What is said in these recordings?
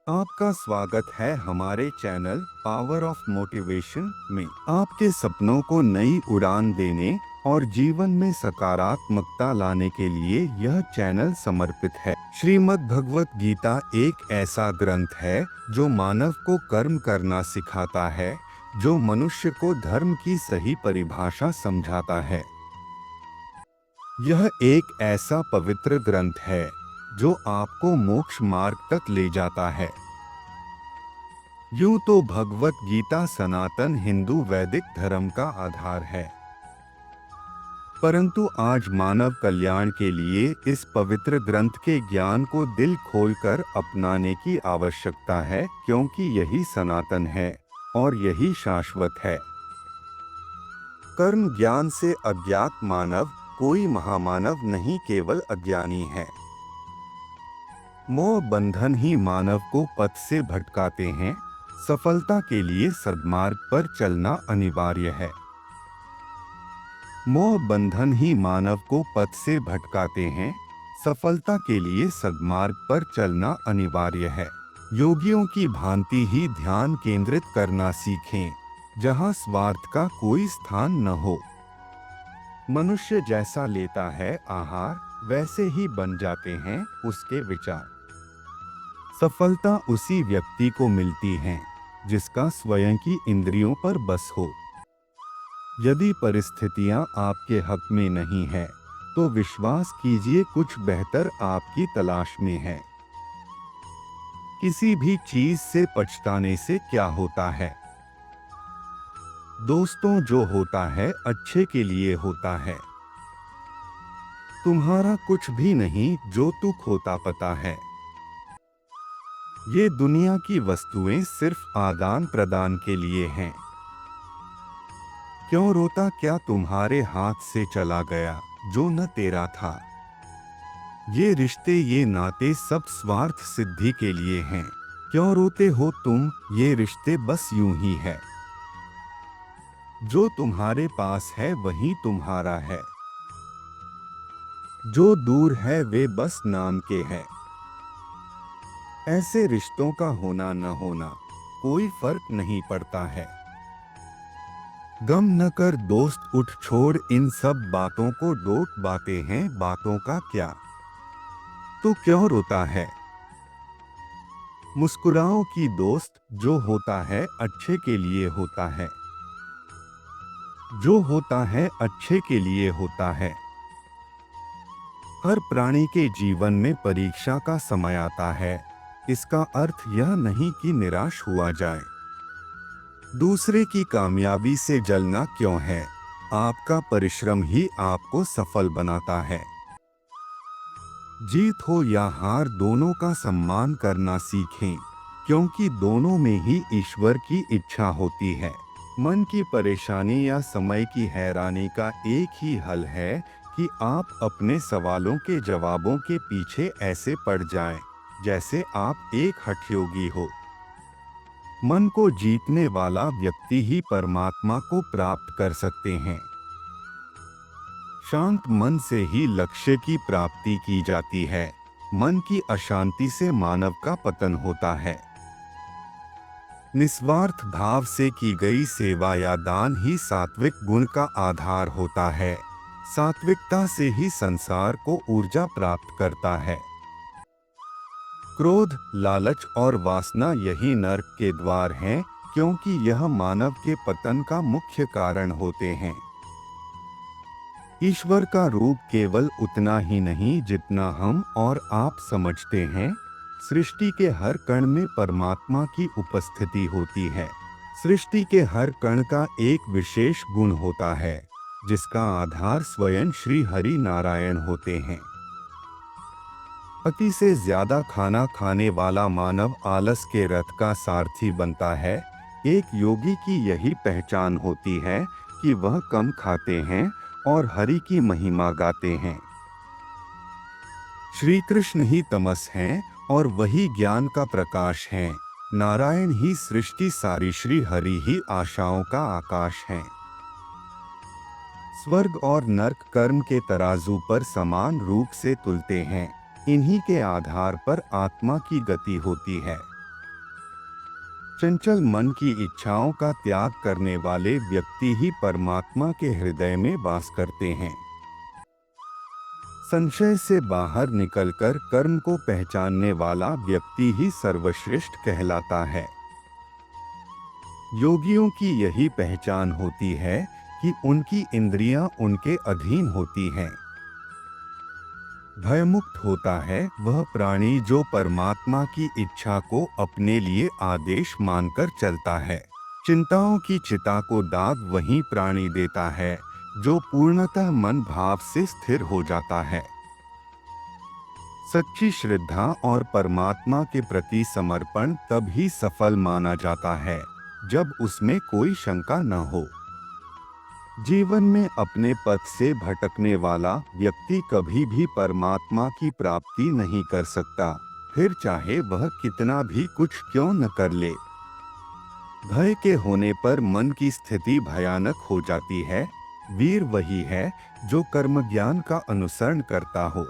आपका स्वागत है हमारे चैनल पावर ऑफ मोटिवेशन में। आपके सपनों को नई उड़ान देने और जीवन में सकारात्मकता लाने के लिए यह चैनल समर्पित है। श्रीमद् भगवत गीता एक ऐसा ग्रंथ है जो मानव को कर्म करना सिखाता है, जो मनुष्य को धर्म की सही परिभाषा समझाता है। यह एक ऐसा पवित्र ग्रंथ है जो आपको मोक्ष मार्ग तक ले जाता है। यूं तो भगवत गीता सनातन हिंदू वैदिक धर्म का आधार है, परंतु आज मानव कल्याण के लिए इस पवित्र ग्रंथ के ज्ञान को दिल खोलकर अपनाने की आवश्यकता है, क्योंकि यही सनातन है और यही शाश्वत है। कर्म ज्ञान से अज्ञात मानव कोई महामानव नहीं, केवल अज्ञानी है। मोह बंधन ही मानव को पथ से भटकाते हैं। सफलता के लिए सद्मार्ग पर चलना अनिवार्य है। मोह बंधन ही मानव को पथ से भटकाते हैं। सफलता के लिए सद्मार्ग पर चलना अनिवार्य है। योगियों की भांति ही ध्यान केंद्रित करना सीखें, जहां स्वार्थ का कोई स्थान न हो। मनुष्य जैसा लेता है आहार, वैसे ही बन जाते हैं उसके विचार। सफलता उसी व्यक्ति को मिलती है जिसका स्वयं की इंद्रियों पर बस हो। यदि परिस्थितियां आपके हक में नहीं है, तो विश्वास कीजिए कुछ बेहतर आपकी तलाश में है। किसी भी चीज से पछताने से क्या होता है? दोस्तों, जो होता है अच्छे के लिए होता है। तुम्हारा कुछ भी नहीं जो दुख होता पता है। ये दुनिया की वस्तुएं सिर्फ आदान प्रदान के लिए हैं। क्यों रोता, क्या तुम्हारे हाथ से चला गया जो न तेरा था? ये रिश्ते ये नाते सब स्वार्थ सिद्धि के लिए हैं। क्यों रोते हो तुम, ये रिश्ते बस यूं ही है। जो तुम्हारे पास है वही तुम्हारा है, जो दूर है वे बस नाम के हैं। ऐसे रिश्तों का होना न होना कोई फर्क नहीं पड़ता है। गम न कर दोस्त, उठ छोड़ इन सब बातों को, डोट बातें हैं बातों का क्या, तो क्यों रोता है? मुस्कुराओ कि दोस्त, जो होता है अच्छे के लिए होता है। जो होता है अच्छे के लिए होता है। हर प्राणी के जीवन में परीक्षा का समय आता है। इसका अर्थ यह नहीं कि निराश हुआ जाए। दूसरे की कामयाबी से जलना क्यों है? आपका परिश्रम ही आपको सफल बनाता है। जीत हो या हार, दोनों का सम्मान करना सीखें, क्योंकि दोनों में ही ईश्वर की इच्छा होती है। मन की परेशानी या समय की हैरानी का एक ही हल है कि आप अपने सवालों के जवाबों के पीछे ऐसे पड़ जाएं, जैसे आप एक हठयोगी हो। मन को जीतने वाला व्यक्ति ही परमात्मा को प्राप्त कर सकते हैं। शांत मन से ही लक्ष्य की प्राप्ति की जाती है। मन की अशांति से मानव का पतन होता है। निस्वार्थ भाव से की गई सेवा या दान ही सात्विक गुण का आधार होता है। सात्विकता से ही संसार को ऊर्जा प्राप्त करता है। क्रोध, लालच और वासना यही नरक के द्वार हैं, क्योंकि यह मानव के पतन का मुख्य कारण होते हैं। ईश्वर का रूप केवल उतना ही नहीं जितना हम और आप समझते हैं। सृष्टि के हर कण में परमात्मा की उपस्थिति होती है। सृष्टि के हर कण का एक विशेष गुण होता है, जिसका आधार स्वयं श्री हरि नारायण होते हैं। अति से ज्यादा खाना खाने वाला मानव आलस के रथ का सारथी बनता है। एक योगी की यही पहचान होती है कि वह कम खाते हैं और हरि की महिमा गाते हैं। श्री कृष्ण ही तमस हैं और वही ज्ञान का प्रकाश हैं। नारायण ही सृष्टि सारी, श्री हरि ही आशाओं का आकाश हैं। स्वर्ग और नरक कर्म के तराजू पर समान रूप से तुलते हैं। इन्हीं के आधार पर आत्मा की गति होती है। चंचल मन की इच्छाओं का त्याग करने वाले व्यक्ति ही परमात्मा के हृदय में वास करते हैं। संशय से बाहर निकलकर कर्म को पहचानने वाला व्यक्ति ही सर्वश्रेष्ठ कहलाता है। योगियों की यही पहचान होती है कि उनकी इंद्रियां उनके अधीन होती हैं। भयमुक्त होता है वह प्राणी जो परमात्मा की इच्छा को अपने लिए आदेश मानकर चलता है। चिंताओं की चिता को दाग वही प्राणी देता है जो पूर्णतः मन भाव से स्थिर हो जाता है। सच्ची श्रद्धा और परमात्मा के प्रति समर्पण तभी सफल माना जाता है जब उसमें कोई शंका न हो। जीवन में अपने पथ से भटकने वाला व्यक्ति कभी भी परमात्मा की प्राप्ति नहीं कर सकता, फिर चाहे वह कितना भी कुछ क्यों न कर ले। भय के होने पर मन की स्थिति भयानक हो जाती है। वीर वही है जो कर्म ज्ञान का अनुसरण करता हो।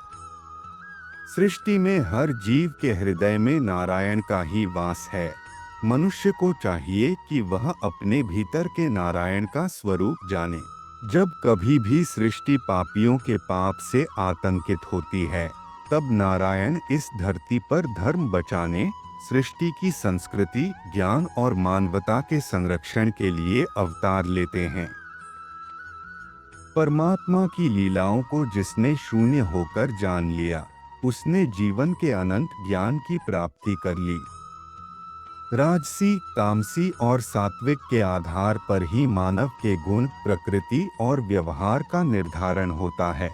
सृष्टि में हर जीव के हृदय में नारायण का ही वास है। मनुष्य को चाहिए कि वह अपने भीतर के नारायण का स्वरूप जाने। जब कभी भी सृष्टि पापियों के पाप से आतंकित होती है, तब नारायण इस धरती पर धर्म बचाने, सृष्टि की संस्कृति, ज्ञान और मानवता के संरक्षण के लिए अवतार लेते हैं। परमात्मा की लीलाओं को जिसने शून्य होकर जान लिया, उसने जीवन के अनंत ज्ञान की प्राप्ति कर ली। राजसी, तामसी और सात्विक के आधार पर ही मानव के गुण, प्रकृति और व्यवहार का निर्धारण होता है।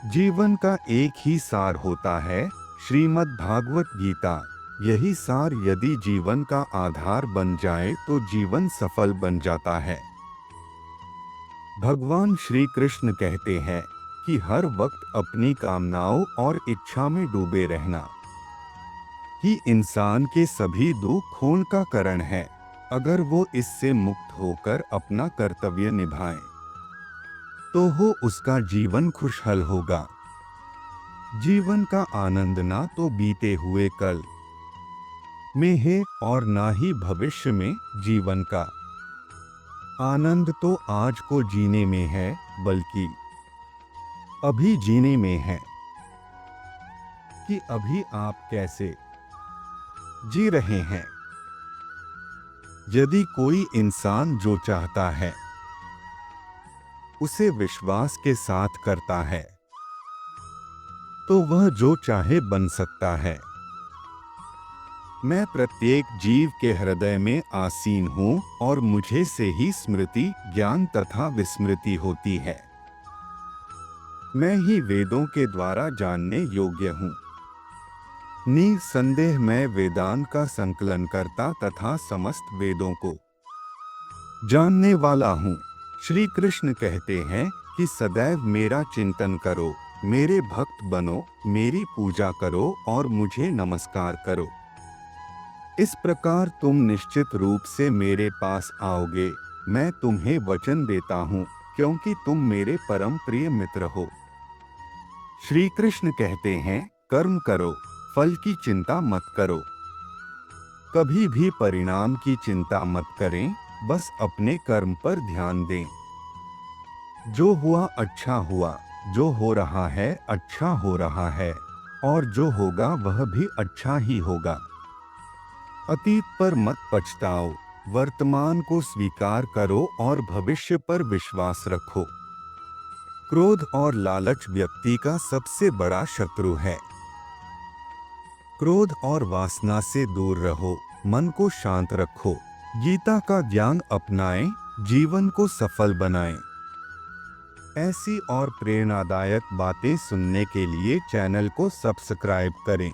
जीवन का एक ही सार होता है, श्रीमद् भागवत गीता। यही सार यदि जीवन का आधार बन जाए तो जीवन सफल बन जाता है। भगवान श्री कृष्ण कहते हैं कि हर वक्त अपनी कामनाओं और इच्छा में डूबे रहना ही इंसान के सभी दुखों का कारण है। अगर वो इससे मुक्त होकर अपना कर्तव्य निभाए तो उसका जीवन खुशहाल होगा। जीवन का आनंद ना तो बीते हुए कल में है और ना ही भविष्य में। जीवन का आनंद तो आज को जीने में है, बल्कि अभी जीने में है कि अभी आप कैसे जी रहे हैं। यदि कोई इंसान जो चाहता है उसे विश्वास के साथ करता है तो वह जो चाहे बन सकता है। मैं प्रत्येक जीव के हृदय में आसीन हूँ और मुझे से ही स्मृति, ज्ञान तथा विस्मृति होती है। मैं ही वेदों के द्वारा जानने योग्य हूँ। निसंदेह मैं वेदांत का संकलन करता तथा समस्त वेदों को जानने वाला हूँ। श्री कृष्ण कहते हैं कि सदैव मेरा चिंतन करो, मेरे भक्त बनो, मेरी पूजा करो और मुझे नमस्कार करो। इस प्रकार तुम निश्चित रूप से मेरे पास आओगे। मैं तुम्हें वचन देता हूँ, क्योंकि तुम मेरे परम प्रिय मित्र हो। श्री कृष्ण कहते हैं, कर्म करो, फल की चिंता मत करो। कभी भी परिणाम की चिंता मत करें, बस अपने कर्म पर ध्यान दें। जो हुआ अच्छा हुआ, जो हो रहा है अच्छा हो रहा है, और जो होगा वह भी अच्छा ही होगा। अतीत पर मत पछताओ, वर्तमान को स्वीकार करो और भविष्य पर विश्वास रखो। क्रोध और लालच व्यक्ति का सबसे बड़ा शत्रु है। क्रोध और वासना से दूर रहो, मन को शांत रखो, गीता का ज्ञान अपनाएं, जीवन को सफल बनाएं। ऐसी और प्रेरणादायक बातें सुनने के लिए चैनल को सब्सक्राइब करें।